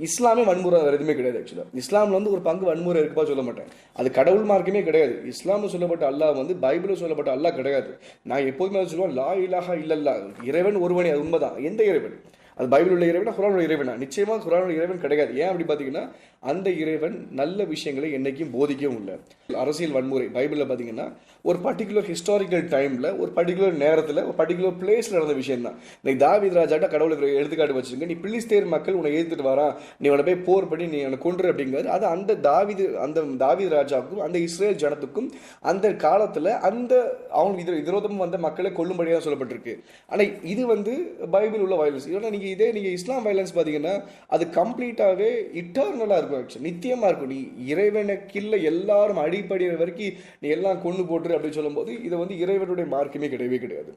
இஸ்லாமே வன்முறை வேறு எதுவுமே கிடையாது. ஆக்சுவலாக இஸ்லாமில் வந்து ஒரு பங்கு வன்முறை இருக்குப்பா சொல்ல மாட்டேன். அது கடவுள் மார்க்கமே கிடையாது. இஸ்லாமில் சொல்லப்பட்ட அல்லாஹ் வந்து பைபிளில் சொல்லப்பட்ட அல்லாஹ் கிடையாது. நான் எப்போதுமே சொல்லுவேன் லா இலாஹா இல்லல்லாஹ், இறைவன் ஒருவனே. அது உண்மைதான். எந்த இறைவன்? அது பைபிள் உள்ள இறைவனா, குர்ஆன் உள்ள இறைவனா? நிச்சயமாக குர்ஆன் உள்ள இறைவன் கிடையாது. ஏன் அப்படி பார்த்தீங்கன்னா அந்த இறைவன் நல்ல விஷயங்களை என்னைக்கும் போதிக்கவும் இல்லை. அரசியல் வன்முறை பைபிளில் பார்த்தீங்கன்னா ஒரு பர்டிகுலர் ஹிஸ்டாரிக்கல் டைமில், ஒரு பர்டிகுலர் நேரத்தில், ஒரு பர்டிகுலர் பிளேஸில் நடந்த விஷயம் தான். இன்னைக்கு தாவீது ராஜாட்ட கடவுளுக்கு எடுத்துக்காட்டு வச்சுருங்க, நீ பிலிஸ்தேர் மக்கள் உன்னை எதிர்த்துட்டு வரா, நீ உன்னை போய் போர் பண்ணி நீ உன்னை கொன்று அப்படிங்கிறது அது அந்த தாவீது ராஜாவுக்கும் அந்த இஸ்ரேல் ஜனத்துக்கும் அந்த காலத்தில் அந்த அவங்க விரோதம் வந்த மக்களை கொல்லும்படியாக சொல்லப்பட்டிருக்கு. ஆனால் இது வந்து பைபிள் உள்ள வயலன்ஸ். இதோட நீங்கள் இஸ்லாம் வயலன்ஸ் பார்த்தீங்கன்னா அது கம்ப்ளீட்டாகவே இட்டர்னலாக இருக்கும். நித்தியமாக இருக்கும். நீ இறைவனுக்குள்ள எல்லாரும் அடிப்படை வரைக்கும் நீ எல்லாம் கொண்டு போட்டு அப்படின்னு சொல்லும்போது இதை வந்து இறைவனுடைய மார்க்குமே கிடையவே கிடையாது.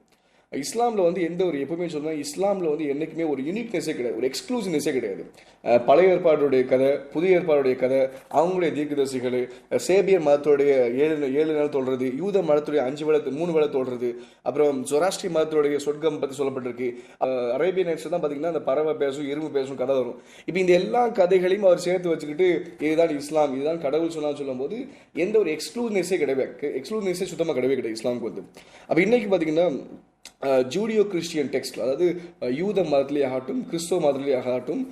இஸ்லாமில் வந்து எந்த ஒரு எப்பவுமே சொல்லுவேன் இஸ்லாமில் வந்து என்றைக்குமே ஒரு யூனிக்னஸே கிடையாது, ஒரு எக்ஸ்க்ளூசிவ்னஸே கிடையாது. பழைய ஏற்பாடுடைய கதை, புதிய ஏற்பாடுடைய கதை, அவங்களுடைய தீர்க்கதரிசிகள், சேபியர் மதத்துடைய 7 நாள் சொல்றது, யூத மதத்துடைய 3 வேளை சொல்றது, அப்புறம் ஜொராஸ்ட்ரி மதத்துடைய சொர்க்கம் பற்றி சொல்லப்பட்டிருக்கு. அரேபியன் நைட்ஸ் தான் பார்த்தீங்கன்னா அந்த பறவை பேசும், எறும்பு பேசும் கதை வரும். இப்போ இந்த எல்லா கதைகளையும் அவர் சேர்த்து வச்சுக்கிட்டு இதுதான் இஸ்லாம், இதுதான் கடவுள் சொல்லும் போது எந்த ஒரு எக்ஸ்க்ளூசிவ்னஸே சுத்தமாக கிடையவே கிடையாது இஸ்லாமுக்கு வந்து. அப்போ இன்னைக்கு பார்த்தீங்கன்னா ஜூடியோ கிறிஸ்டியன் டெக்ஸ்ட், அதாவது யூத மதத்திலே ஆகட்டும், கிறிஸ்தவ மதத்திலே ஆகட்டும்,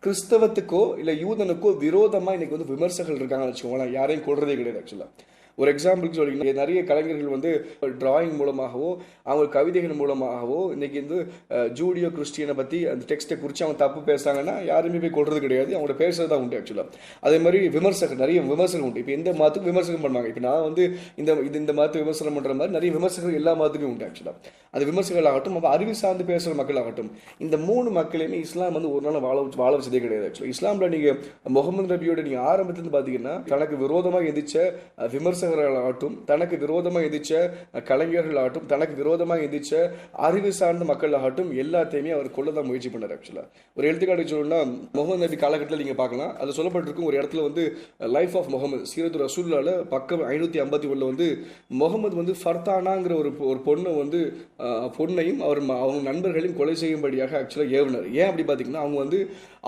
கிறிஸ்தவத்துக்கோ இல்லை யூதனுக்கோ விரோதமாக இன்னைக்கு வந்து விமர்சகர்கள் இருக்காங்கன்னு வச்சுக்கோங்களேன். யாரையும் கொள்றதே கிடையாது. ஆக்சுவலாக ஒரு எக்ஸாம்பிளுக்கு சொல்லிங்கன்னா நிறைய கலைஞர்கள் வந்து டிராயிங் மூலமாகவோ அவங்க கவிதைகள் மூலமாகவோ இன்னைக்கு வந்து ஜூடியோ கிறிஸ்டியனை பற்றி அந்த டெக்ஸ்ட்டை குறித்து அவங்க தப்பு பேசுகிறாங்கன்னா யாருமே போய் கொள்றது கிடையாது. அவங்களோட பேசுறது தான் உண்டு. ஆக்சுவலாக அதே மாதிரி நிறைய விமர்சனம் உண்டு. இப்போ எந்த மதத்துக்கு விமர்சனம் பண்ணுவாங்க. இப்போ நான் வந்து இந்த மதத்தை விமர்சனம் பண்ணுற மாதிரி நிறைய விமர்சகர்கள் எல்லா மதத்துக்கும் உண்டு. ஆக்சுவலாக அந்த விமர்சகர்கள் ஆகட்டும், அப்போ அறிவு சார்ந்து பேசுகிற மக்கள் ஆகட்டும், இந்த 3 மக்களையுமே இஸ்லாம் வந்து ஒரு நாள் வாழ வச்சதே கிடையாது. ஆக்சுவலாக இஸ்லாமில் நீங்கள் முகமது நபியோட நீங்கள் ஆரம்பத்துலேருந்து பார்த்தீங்கன்னா தனக்கு விரோதமாக எந்திரிச்ச விமர்சகர்கள் வாசகர்களாகட்டும், தனக்கு விரோதமாக எதிர்ச்ச கலைஞர்களாகட்டும், தனக்கு விரோதமாக எதிர்ச்ச அறிவு சார்ந்த மக்கள் ஆகட்டும், எல்லாத்தையுமே அவர் கொள்ளதான் முயற்சி பண்ணார். ஆக்சுவலாக ஒரு எடுத்துக்காட்டு சொல்லணும்னா, முகமது நபி காலகட்டத்தில் நீங்கள் பார்க்கலாம், அது சொல்லப்பட்டிருக்கும். ஒரு இடத்துல வந்து லைஃப் ஆஃப் முகமது சீரத்து ரசூல்லால பக்கம் 551 வந்து முகமது வந்து ஃபர்தானாங்கிற ஒரு பொண்ணை வந்து பொண்ணையும் அவங்க நண்பர்களையும் கொலை செய்யும்படியாக ஆக்சுவலாக ஏவினர். ஏன் அப்படி பார்த்தீங்கன்னா, அவங்க வந்து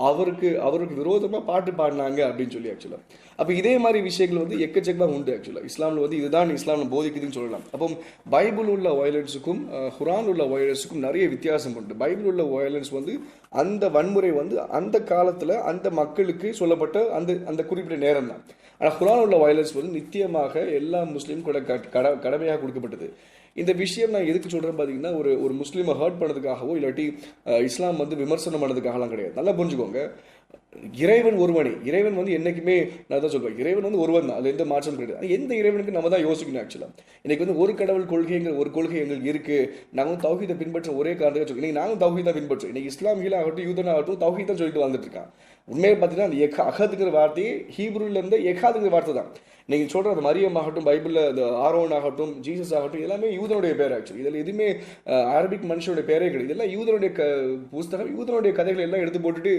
அவருக்கு விரோதமாக பாட்டு பாடினாங்க அப்படின்னு சொல்லி. ஆக்சுவலாக அப்போ இதே மாதிரி விஷயங்கள் வந்து எக்கச்சக்கமாக உண்டு. ஆக்சுவலாக இஸ்லாமில் வந்து இதுதான் இஸ்லாம் போதிக்குதுன்னு சொல்லலாம். அப்போ பைபிள் உள்ள வயலன்ஸுக்கும் குர்ஆன் உள்ள வயலன்ஸுக்கும் நிறைய வித்தியாசம் உண்டு. பைபிள் உள்ள வயலன்ஸ் வந்து அந்த வன்முறை வந்து அந்த காலத்தில் அந்த மக்களுக்கு சொல்லப்பட்ட அந்த குறிப்பிட்ட நேரம் தான். ஆனால் குர்ஆன் உள்ள வயலன்ஸ் வந்து நித்தியமாக எல்லா முஸ்லீம் கூட கடமையாக கொடுக்கப்பட்டது. இந்த விஷயம் நான் எதுக்கு சொல்கிறேன் பார்த்தீங்கன்னா, ஒரு முஸ்லீமை ஹர்ட் பண்ணதுக்காகவோ இல்லாட்டி இஸ்லாம் வந்து விமர்சனம் பண்ணதுக்காகலாம் கிடையாது. நல்லா புரிஞ்சுக்கோங்க, இறைவன் ஒருவனே. இறைவன் வந்து என்னைக்குமே நான் தான் சொல்வேன், இறைவன் வந்து ஒருவன் தான், அது எந்த மாற்றம் கிடையாது. எந்த இறைவனுக்கு நம்ம தான் யோசிக்கணும். ஆக்சுவலாக இன்னைக்கு வந்து ஒரு கடவுள் கொள்கைங்கிற ஒரு கொள்கை எங்களுக்கு இருக்கு. நாங்கள் தௌஹீதை பின்பற்ற ஒரே காரணத்தை சொல்லுங்க. இன்னைக்கு நாங்கள் தௌஹீதை பின்பற்றோம். இன்னைக்கு இஸ்லாமியில் ஆகட்டும், யூதன் ஆகட்டும், தௌஹீத் தான் சொல்லிட்டு வந்துட்டு இருக்கான். உண்மையை பார்த்தீங்கன்னா அந்த அகதுங்கிற வார்த்தையே ஹீப்ரூல இருந்து எகாதுங்கிற வார்த்தை தான். நீங்கள் சொல்கிற அந்த மரியம் ஆகட்டும், பைபிளில் அந்த ஆரோன் ஆகட்டும், ஜீசஸ் ஆகட்டும், எல்லாமே யூதனுடைய பேர். ஆக்சுவலி இதில் எதுவுமே அரபிக் மனுஷனுடைய பேரே கிடையாது. இதெல்லாம் யூதனுடைய புஸ்தகம், யூதனுடைய கதைகளை எல்லாம் எடுத்து போட்டுட்டு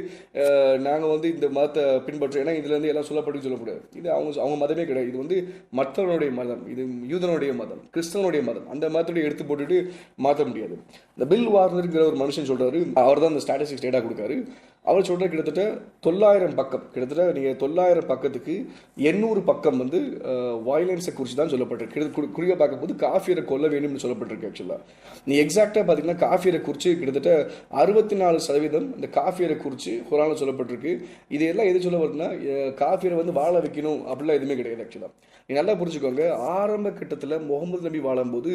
நாங்கள் வந்து இந்த மதத்தை பின்பற்றோம், ஏன்னா இதுலேருந்து எல்லாம் சொல்லப்பட்டு சொல்லக்கூடாது. இது அவங்க மதமே கிடையாது. இது வந்து மற்றவனுடைய மதம், இது யூதனுடைய மதம், கிறிஸ்தவனுடைய மதம். அந்த மதத்துடைய எடுத்து போட்டுட்டு மாற்ற முடியாது. இந்த பில் வார்னருங்கிற ஒரு மனுஷன் சொல்கிறாரு, அவர் தான் இந்த ஸ்டாட்டிஸ்டிக்ஸ் டேட்டா கொடுக்காரு. அவர் சொல்கிற கிட்டத்தட்ட 900 பக்கம், கிட்டத்தட்ட நீங்கள் 900 பக்கத்துக்கு 800 பக்கம் வந்து வயலன்ஸை குறித்து தான் சொல்லப்பட்டிருக்கு. குறிப்பாக பார்க்கும்போது காஃபியரை கொல்ல வேணும்னு சொல்லப்பட்டிருக்கு. ஆக்சுவலாக நீ எக்ஸாக்டாக பார்த்தீங்கன்னா காஃபியரை குறித்து கிட்டத்தட்ட 64% இந்த காஃபியரை குறித்து குர்ஆனில் சொல்லப்பட்டிருக்கு. இது எல்லாம் எது சொல்ல வருதுன்னா, காஃபியரை வந்து வாழ வைக்கணும் அப்படிலாம் எதுவுமே கிடையாது. ஆக்சுவலாக நீ நல்லா புரிஞ்சுக்கோங்க, ஆரம்ப கட்டத்தில் முகமது நபி வாழும்போது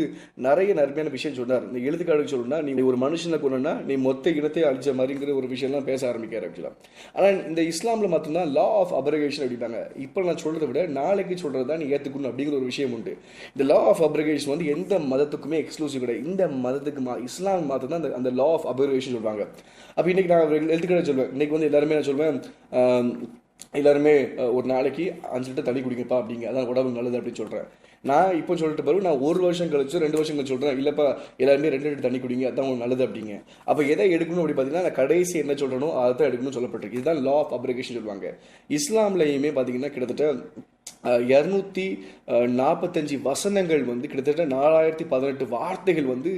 நிறைய நன்மையான விஷயம் சொன்னார். இந்த எழுத்துக்காடுக்கு சொல்லணும்னா, நீ ஒரு மனுஷனை கொண்டா நீ மொத்த இனத்தை அழிச்ச மாதிரிங்கிற ஒரு விஷயம்லாம் பேச ஆரம்பிக்கார். ஆக்சுவலாக ஆனால் இந்த இஸ்லாமில் மட்டும்தான் லா ஆஃப் அப்ரகேஷன் அப்படின்னாங்க. இப்போ நான் சொல்கிறத விட நாளைக்கு சொல்கிறது தான் நீ ஏற்றுக்கணும் அப்படிங்கிற ஒரு விஷயம் உண்டு. இந்த லா ஆஃப் அப்ரகேஷன் வந்து எந்த மதத்துக்குமே எக்ஸ்க்ளூசிவ் கிடையாது. இந்த மதத்துக்கு இஸ்லாம் மதம் தான் அந்த லா ஆஃப் அப்ரகேஷன் சொல்கிறாங்க. அப்போ இன்றைக்கி நான் எழுத்துக்கடை சொல்வேன், இன்றைக்கி வந்து எல்லாருமே நான் சொல்வேன், எல்லாருமே ஒரு நாளைக்கு 5 லிட்டர் தண்ணி குடிங்கப்பா அப்படிங்க, அதான் உடம்பு நல்லது அப்படின்னு சொல்கிறேன். நான் இப்போ சொல்லிட்டு பிறகு நான் 1 வருஷம் கழிச்சு 2 வருஷம் கழிச்சு சொல்கிறேன், இல்லைப்பா எல்லாருமே 2 லிட்டர் தண்ணி குடிங்க, அதான் உங்களுக்கு நல்லது அப்படிங்க. அப்போ எதை எடுக்கணும் அப்படி பார்த்தீங்கன்னா, நான் கடைசி என்ன சொல்கிறனோ அதை தான் எடுக்கணும்னு சொல்லப்பட்டிருக்கு. இதுதான் லா ஆஃப் அப்ரகேஷன் சொல்லுவாங்க. இஸ்லாம்லையுமே பார்த்தீங்கன்னா கிட்டத்தட்ட 245 வசனங்கள் வந்து கிட்டத்தட்ட 4018 வார்த்தைகள் வந்து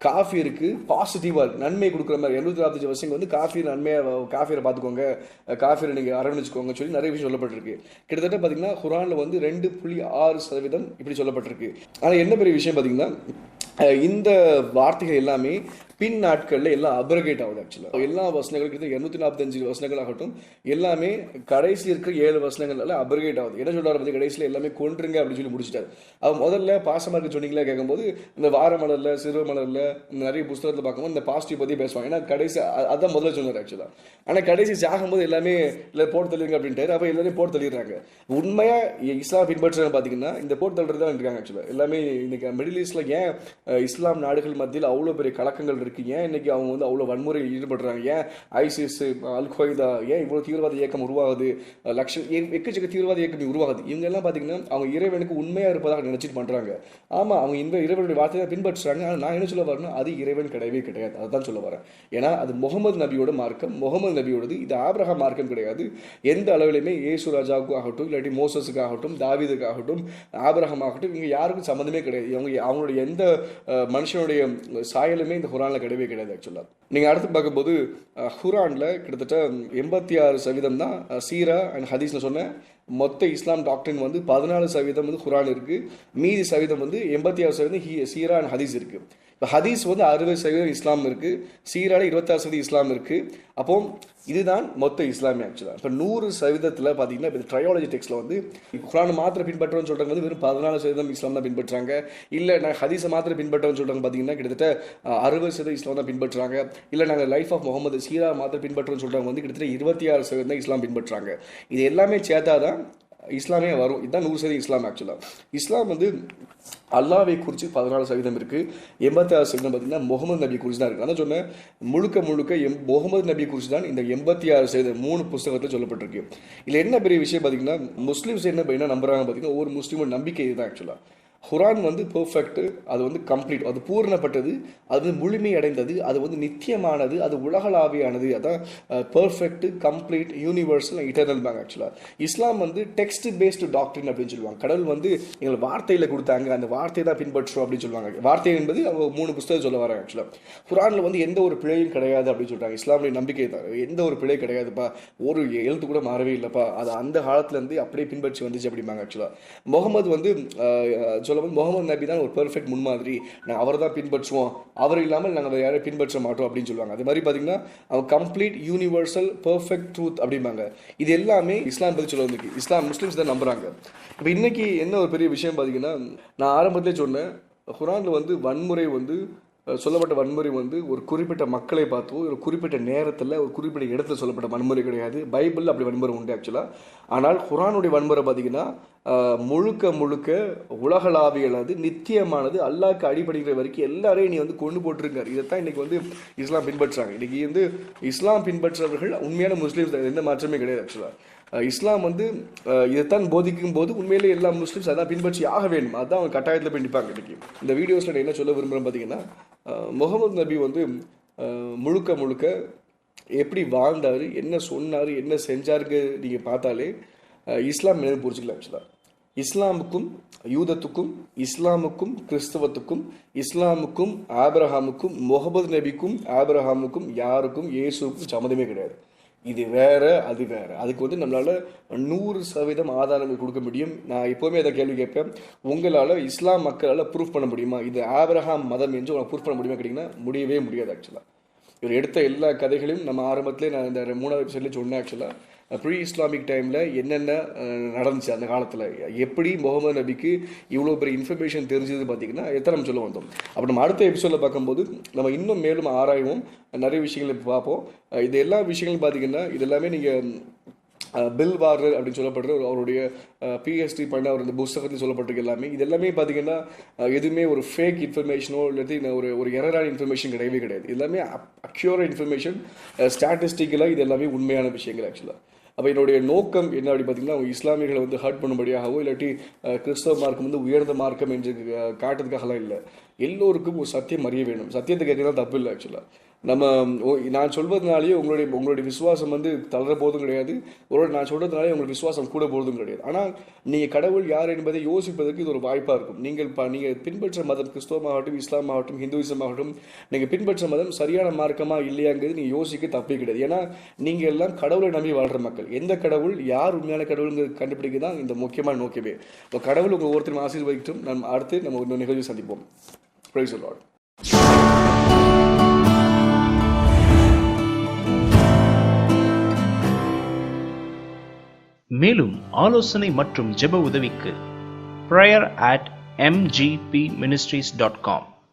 காஃபியருக்கு பாசிட்டிவாக இருக்குது, நன்மை கொடுக்குற மாதிரி. 245 வருஷங்கள் வந்து காஃபியர் நன்மையாக, காஃபியரை பார்த்துக்கோங்க, காஃபியரை நீங்கள் அரவணைச்சிக்கோங்க சொல்லி நிறைய விஷயம் சொல்லப்பட்டிருக்கு. கிட்டத்தட்ட பார்த்தீங்கன்னா குர்ஆனில் வந்து 2.6% இப்படி சொல்லப்பட்டிருக்கு. ஆனால் என்ன பெரிய விஷயம் பார்த்தீங்கன்னா, இந்த வார்த்தைகள் எல்லாமே பின் நாட்களில் எல்லாம் அப்ரகேட் ஆகுது. ஆக்சுவலாக எல்லா வசனங்கள் கிட்ட 245 வசனங்கள் ஆகட்டும், எல்லாமே கடைசியில் இருக்கிற 7 வசனங்கள் அப்ரகேட் ஆகுது. என்ன சொல்றாரு பற்றி, கடைசியில் எல்லாமே கொன்றுங்க அப்படின்னு சொல்லி முடிச்சிட்டாரு. அவர் முதல்ல பாசமாக இருக்கு சொன்னீங்களா கேட்கும்போது, இந்த வார மலரில், சிறுவ மலரில், நிறைய புத்தகத்தில் பார்க்கும்போது இந்த பாசிட்டிவ் பற்றி பேசுவாங்க. ஏன்னா கடைசி அதான் முதல்ல சொன்னார். ஆக்சுவலாக ஆனால் கடைசி சாகும்போது எல்லாமே இல்லை போட்டு தள்ளிடுங்க அப்படின்ட்டு, அப்போ எல்லாமே போட்டு தள்ளிடுறாங்க. உண்மையாக இஸ்லாம் பின்பற்றுறாங்க பார்த்தீங்கன்னா இந்த போட்டு தள்ளுறது தான் இருக்காங்க. ஆக்சுவலாக எல்லாமே இன்னைக்கு மிடில் ஈஸ்டில் ஏன் இஸ்லாம் நாடுகள் மத்தியில் அவ்வளோ பெரிய கலக்கங்கள் இருக்கு, ஏன் இன்னைக்கு அவங்க வந்து அவ்வளோ வன்முறையில் ஈடுபடுறாங்க, ஏன் ஐசிஸ், அல் கொய்தா, ஏன் இவ்வளோ தீவிரவாத இயக்கம் உருவாகுது, எக்கச்சக்க தீவிரவாத இயக்கம் உருவாகுது. இவங்க எல்லாம் பார்த்தீங்கன்னா அவங்க இறைவனுக்கு உண்மையாக இருப்பதாக நினைச்சிட்டு பண்ணுறாங்க. ஆமாம், அவங்க இந்த இறைவனுடைய வார்த்தையை பின்பற்றுறாங்க. ஆனால் நான் என்ன சொல்ல வரேன்னா, அது இறைவன் கிடையவே கிடையாது. அதுதான் சொல்ல வரேன். ஏன்னா அது முகமது நபியோட மார்க்கம், முகமது நபியோடது. இது ஆபிரகாம் மார்க்கம் கிடையாது. எந்த அளவிலுமே இயேசு ராஜாவுக்கு ஆகட்டும், இல்லாட்டி மோசஸுக்கு ஆகட்டும், தாவீதுக்கு ஆகட்டும், ஆபிரகாம் ஆகட்டும், இவங்க யாருக்கும் சம்மந்தமே கிடையாது. அவங்களுடைய எந்த மனுஷனுடைய சாயலுமே இந்த குர்ஆனில் கிடையவே கிடையாது. ஆக்சுவலாக நீங்கள் அடுத்து பார்க்கும்போது குர்ஆனில் கிட்டத்தட்ட 86% தான் சீரா அண்ட் ஹதீஸ்னு சொன்னேன். மொத்த இஸ்லாம் டாக்டரின் வந்து 14% வந்து குர்ஆன் இருக்குது. மீதி சதவீதம் வந்து 86% சீரா அண்ட் ஹதீஸ் இருக்குது. இப்போ ஹதீஸ் வந்து 60% இஸ்லாம் இருக்குது, சீரால 26% இஸ்லாம் இருக்குது. அப்போ இதுதான் மொத்த இஸ்லாமிய. ஆக்சுவலாக இப்போ 100% பார்த்தீங்கன்னா இப்போ ட்ரையாலஜி டெக்ஸ்ட்டில் வந்து குர்ஆனை மாத்திர பின்பற்றோன்னு சொல்கிறாங்க வந்து வெறும் 14% இஸ்லாம் தான் பின்பற்றுறாங்க. இல்லை நாங்கள் ஹதீஸை மாத்திர பின்பற்றோன்னு சொல்கிறாங்க பார்த்தீங்கன்னா கிட்டத்தட்ட 60% இஸ்லாம் தான் பின்பற்றுறாங்க. இல்லை நாங்கள் லைஃப் ஆஃப் முகமது சீரா மாத்திர பின்பற்றோன்னு சொல்கிறாங்க வந்து கிட்டத்தட்ட 26% தான் இஸ்லாம் பின்பற்றுறாங்க. இது எல்லாமே சேர்த்தா தான் இஸ்லாமே வரும். இதுதான் 100% இஸ்லாம். ஆக்சுவலாக இஸ்லாம் வந்து அல்லாவை குறித்து 14% இருக்குது, 86% பார்த்தீங்கன்னா முகமது நபி குறித்து தான் இருக்குது. அதான் சொன்னேன், முழுக்க முகமது நபி குறித்து தான் இந்த 86% 3 புஸ்தகத்தில் சொல்லப்பட்டிருக்கு. இதில் என்ன பெரிய விஷயம் பார்த்தீங்கன்னா, முஸ்லீம்ஸ் என்ன நம்புறாங்க பார்த்தீங்கன்னா, ஒவ்வொரு முஸ்லீமோட நம்பிக்கை இதுதான். ஆக்சுவலாக குரான் வந்து பெர்ஃபெக்ட், அது வந்து கம்ப்ளீட், அது பூரணப்பட்டது, அது வந்து முழுமை அடைந்தது, அது வந்து நித்தியமானது, அது உலகளாவியானது, அதான் perfect, complete, universal, eternal bank. ஆக்சுவலாக இஸ்லாம் வந்து டெக்ஸ்ட் பேஸ்டு டாக்டரின் அப்படின்னு சொல்லுவாங்க. கடவுள் வந்து எங்களை வார்த்தையில் கொடுத்தாங்க, அந்த வார்த்தையை தான் பின்பற்றுறோம் அப்படின்னு சொல்லுவாங்க. வார்த்தை என்பது அவங்க 3 புஸ்தகம் சொல்ல வராங்க. ஆக்சுவலாக குரானில் வந்து எந்த ஒரு பிழையும் கிடையாது அப்படின்னு சொல்கிறாங்க. இஸ்லாமுடைய நம்பிக்கை தான், எந்த ஒரு பிழை கிடையாதுப்பா, ஒரு எழுத்து கூட மாறவே இல்லைப்பா, அது அந்த காலத்துலேருந்து அப்படியே பின்பற்றி வந்துச்சு அப்படிம்பாங்க. ஆக்சுவலாக முகமது வந்து முகமது நபி தான் ஒரு பெர்ஃபெக்ட் முன்மாதிரி, நாங்கள் அவரை தான் பின்பற்றுவோம், அவர் இல்லாமல் நாங்கள் யாரையும் பின்பற்ற மாட்டோம் அப்படின்னு சொல்லுவாங்க. அது மாதிரி பார்த்தீங்கன்னா அவங்க கம்ப்ளீட், யூனிவர்சல், பெர்ஃபெக்ட் ட்ரூத் அப்படிம்பாங்க. இது எல்லாமே இஸ்லாம் பற்றி சொல்ல வந்து இஸ்லாம் முஸ்லீம்ஸ் தான் நம்புறாங்க. இப்போ இன்னைக்கு என்ன ஒரு பெரிய விஷயம் பார்த்தீங்கன்னா, நான் ஆரம்பத்திலே சொன்னேன், குரானில் வந்து வன்முறை வந்து சொல்லப்பட்ட வன்முறை வந்து ஒரு குறிப்பிட்ட மக்களை பார்த்தோ, ஒரு குறிப்பிட்ட நேரத்தில், ஒரு குறிப்பிட்ட இடத்துல சொல்லப்பட்ட வன்முறை கிடையாது. பைபிளில் அப்படி வன்முறை உண்டு ஆக்சுவலாக. ஆனால் குரானுடைய வன்முறை பார்த்தீங்கன்னா முழுக்க உலகளாவியலானது, நித்தியமானது, அல்லாஹ்க்கு அடிபடுகிற வரைக்கும் எல்லாரையும் நீ வந்து கொண்டு போட்டிருக்காரு. இதைத்தான் இன்னைக்கு வந்து இஸ்லாம் பின்பற்றுறாங்க. இன்னைக்கு வந்து இஸ்லாம் பின்பற்றவர்கள் உண்மையான முஸ்லீம்ஸ், எந்த மாற்றமே கிடையாது. ஆக்சுவலாக இஸ்லாம் வந்து இதைத்தான் போதிக்கும் போது உண்மையிலே எல்லா முஸ்லீம்ஸ் அதான் பின்பற்றி ஆக வேண்டும். அதுதான் அவங்க கட்டாயத்தில் போய் நிற்பாங்க. இன்றைக்கி இந்த வீடியோஸில் நான் என்ன சொல்ல விரும்புகிறேன் பார்த்தீங்கன்னா, முகமது நபி வந்து முழுக்க எப்படி வாழ்ந்தார், என்ன சொன்னார், என்ன செஞ்சாருக்கு நீங்கள் பார்த்தாலே இஸ்லாம் என்ன புரிஞ்சுக்கலாம். ஆக்சுவலாக இஸ்லாமுக்கும் யூதத்துக்கும், இஸ்லாமுக்கும் கிறிஸ்தவத்துக்கும், இஸ்லாமுக்கும் ஆபிரஹாமுக்கும், முகமது நபிக்கும் ஆபிரஹாமுக்கும் யாருக்கும் இயேசுக்கும் சம்மந்தமே கிடையாது. இது வேற, அது வேற. அதுக்கு வந்து நம்மளால 100% ஆதாரங்கள் கொடுக்க முடியும். நான் எப்போவுமே அதை கேள்வி கேட்பேன், உங்களால் இஸ்லாம் மக்களால் ப்ரூஃப் பண்ண முடியுமா இது ஆபிரஹாம் மதம் என்று உங்களுக்கு ப்ரூஃப் பண்ண முடியுமா கேட்டிங்கன்னா முடியவே முடியாது. ஆக்சுவலாக இவர் எடுத்த எல்லா கதைகளையும் நம்ம ஆரம்பத்திலே நான் இந்த 3வது எபிசோட்லேயே சொன்னேன். ஆக்சுவலாக ப்ரீ இஸ்லாமிக் டைமில் என்னென்ன நடந்துச்சு அந்த காலத்தில், எப்படி முகமது நபிக்கு இவ்வளோ பெரிய இன்ஃபர்மேஷன் தெரிஞ்சது பார்த்தீங்கன்னா எத்தனை நம்ம சொல்ல வந்தோம். அப்போ நம்ம அடுத்த எபிசோடில் பார்க்கும்போது நம்ம இன்னும் மேலும் ஆராய்வோம், நிறைய விஷயங்களை பார்ப்போம். இது எல்லா விஷயங்களும் பார்த்தீங்கன்னா இது எல்லாமே நீங்கள் பில் வார்னர் அப்படின்னு சொல்லப்படுற அவருடைய பிஹெச்டி பண்ண அவர் இந்த புஸ்தகத்தில் சொல்லப்பட்டிருக்கு. எல்லாமே இது எல்லாமே பார்த்தீங்கன்னா எதுவுமே ஒரு ஃபேக் இன்ஃபர்மேஷனோ இல்லாட்டி ஒரு எரரான இன்ஃபர்மேஷன் கிடையவே கிடையாது. எல்லாமே அக்யூரேட் இன்ஃபர்மேஷன், ஸ்டாட்டிஸ்டிக்கலாக இது எல்லாமே உண்மையான விஷயங்கள். ஆக்சுவலாக அப்போ என்னுடைய நோக்கம் என்ன அப்படி பார்த்தீங்கன்னா, அவங்க இஸ்லாமியர்களை வந்து ஹர்ட் பண்ணும்படியாகவோ இல்லாட்டி கிறிஸ்தவ மார்க்கம் வந்து உயர்ந்த மார்க்கம் என்று காட்டுறதுக்காகலாம் இல்லை. எல்லோருக்கும் ஒரு சத்தியம் அறிய வேணும். சத்தியத்தை கேட்டீங்கன்னா தப்பு இல்லை. ஆக்சுவலாக நான் சொல்வதனாலேயே உங்களுடைய விசுவாசம் வந்து தளர போதும் கிடையாது, நான் சொல்கிறதுனாலே உங்களுக்கு விசுவாசம் கூட போதும் கிடையாது. ஆனால் நீங்கள் கடவுள் யார் என்பதை யோசிப்பதற்கு இது ஒரு வாய்ப்பாக இருக்கும். நீங்கள் பின்பற்ற மதம் கிறிஸ்தவமாகட்டும், இஸ்லாம் ஆகட்டும், ஹிந்துவிசம் ஆகட்டும், நீங்கள் பின்பற்ற மதம் சரியான மார்க்கமாக இல்லையாங்கிறது நீங்கள் யோசிக்க தப்பே கிடையாது. ஏன்னா நீங்கள் எல்லாம் கடவுளை நம்பி வாழ்கிற மக்கள். எந்த கடவுள், யார் உண்மையான கடவுளுங்கிறது கண்டுபிடிக்க தான் இந்த முக்கியமான நோக்கமே. இப்போ கடவுள் உங்கள் ஒவ்வொருத்தரும் ஆசீர்வதிக்கட்டும். அடுத்து நம்ம ஒரு நிகழ்ச்சி சந்திப்போம். Praise the Lord.
மேலும் ஆலோசனை மற்றும் ஜெப உதவிக்கு prayer@mgpministries.com